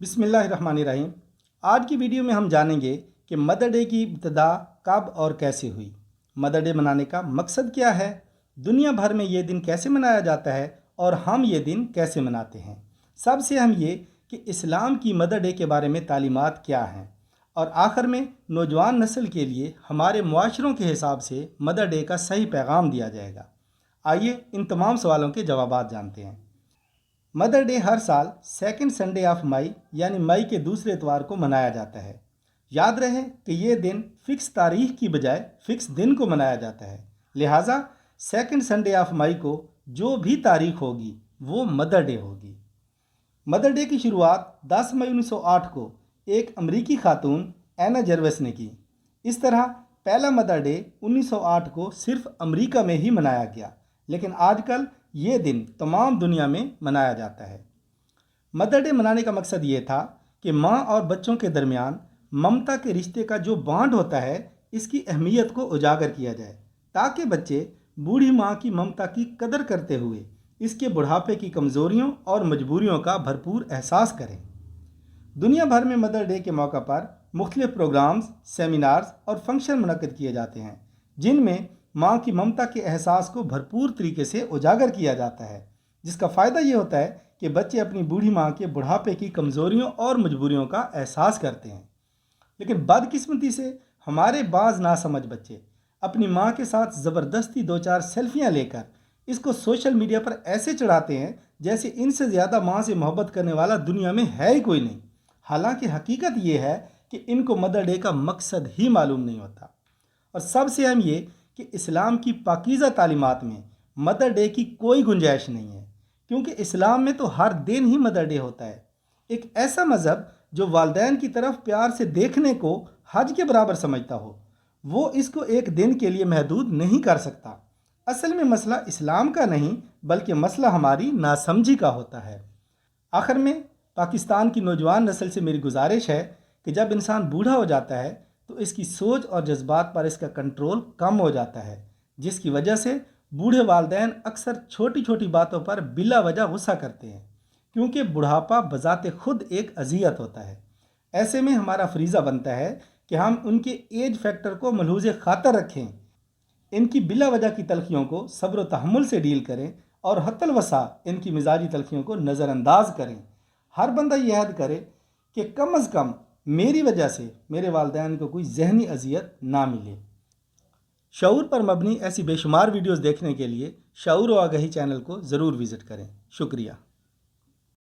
بسم اللہ الرحمن الرحیم۔ آج کی ویڈیو میں ہم جانیں گے کہ مدر ڈے کی ابتدا کب اور کیسے ہوئی، مدر ڈے منانے کا مقصد کیا ہے، دنیا بھر میں یہ دن کیسے منایا جاتا ہے اور ہم یہ دن کیسے مناتے ہیں۔ سب سے اہم یہ کہ اسلام کی مدر ڈے کے بارے میں تعلیمات کیا ہیں، اور آخر میں نوجوان نسل کے لیے ہمارے معاشروں کے حساب سے مدر ڈے کا صحیح پیغام دیا جائے گا۔ آئیے ان تمام سوالوں کے جوابات جانتے ہیں۔ مدر ڈے ہر سال سیکنڈ سنڈے آف مئی یعنی مئی کے دوسرے اتوار کو منایا جاتا ہے۔ یاد رہے کہ یہ دن فکس تاریخ کی بجائے فکس دن کو منایا جاتا ہے، لہٰذا سیکنڈ سنڈے آف مئی کو جو بھی تاریخ ہوگی وہ مدر ڈے ہوگی۔ مدر ڈے کی شروعات 10 مئی 1908 کو ایک امریکی خاتون اینا جروس نے کی۔ اس طرح پہلا مدر ڈے 1908 کو صرف امریکہ میں ہی منایا گیا، لیکن آج کل یہ دن تمام دنیا میں منایا جاتا ہے۔ مدر ڈے منانے کا مقصد یہ تھا کہ ماں اور بچوں کے درمیان ممتا کے رشتے کا جو بانڈ ہوتا ہے اس کی اہمیت کو اجاگر کیا جائے، تاکہ بچے بوڑھی ماں کی ممتا کی قدر کرتے ہوئے اس کے بڑھاپے کی کمزوریوں اور مجبوریوں کا بھرپور احساس کریں۔ دنیا بھر میں مدر ڈے کے موقع پر مختلف پروگرامز، سیمینارز اور فنکشن منعقد کیے جاتے ہیں، جن میں ماں کی ممتا کے احساس کو بھرپور طریقے سے اجاگر کیا جاتا ہے، جس کا فائدہ یہ ہوتا ہے کہ بچے اپنی بوڑھی ماں کے بڑھاپے کی کمزوریوں اور مجبوریوں کا احساس کرتے ہیں۔ لیکن بدقسمتی سے ہمارے بعض ناسمجھ بچے اپنی ماں کے ساتھ زبردستی 2-4 سیلفیاں لے کر اس کو سوشل میڈیا پر ایسے چڑھاتے ہیں جیسے ان سے زیادہ ماں سے محبت کرنے والا دنیا میں ہے ہی کوئی نہیں۔ حالانکہ حقیقت یہ ہے کہ ان کو مدر ڈے کا مقصد ہی معلوم نہیں ہوتا۔ اور سب سے اہم یہ کہ اسلام کی پاکیزہ تعلیمات میں مدر ڈے کی کوئی گنجائش نہیں ہے، کیونکہ اسلام میں تو ہر دن ہی مدر ڈے ہوتا ہے۔ ایک ایسا مذہب جو والدین کی طرف پیار سے دیکھنے کو حج کے برابر سمجھتا ہو، وہ اس کو ایک دن کے لیے محدود نہیں کر سکتا۔ اصل میں مسئلہ اسلام کا نہیں بلکہ مسئلہ ہماری ناسمجھی کا ہوتا ہے۔ آخر میں پاکستان کی نوجوان نسل سے میری گزارش ہے کہ جب انسان بوڑھا ہو جاتا ہے تو اس کی سوچ اور جذبات پر اس کا کنٹرول کم ہو جاتا ہے، جس کی وجہ سے بوڑھے والدین اکثر چھوٹی چھوٹی باتوں پر بلا وجہ غصہ کرتے ہیں، کیونکہ بڑھاپا بذات خود ایک اذیت ہوتا ہے۔ ایسے میں ہمارا فریضہ بنتا ہے کہ ہم ان کے ایج فیکٹر کو ملحوظ خاطر رکھیں، ان کی بلا وجہ کی تلخیوں کو صبر و تحمل سے ڈیل کریں اور حتی الوسع ان کی مزاجی تلخیوں کو نظر انداز کریں۔ ہر بندہ یہ عہد کرے کہ کم از کم میری وجہ سے میرے والدین کو کوئی ذہنی اذیت نہ ملے۔ شعور پر مبنی ایسی بے شمار ویڈیوز دیکھنے کے لیے شعور و آگہی چینل کو ضرور وزٹ کریں۔ شکریہ۔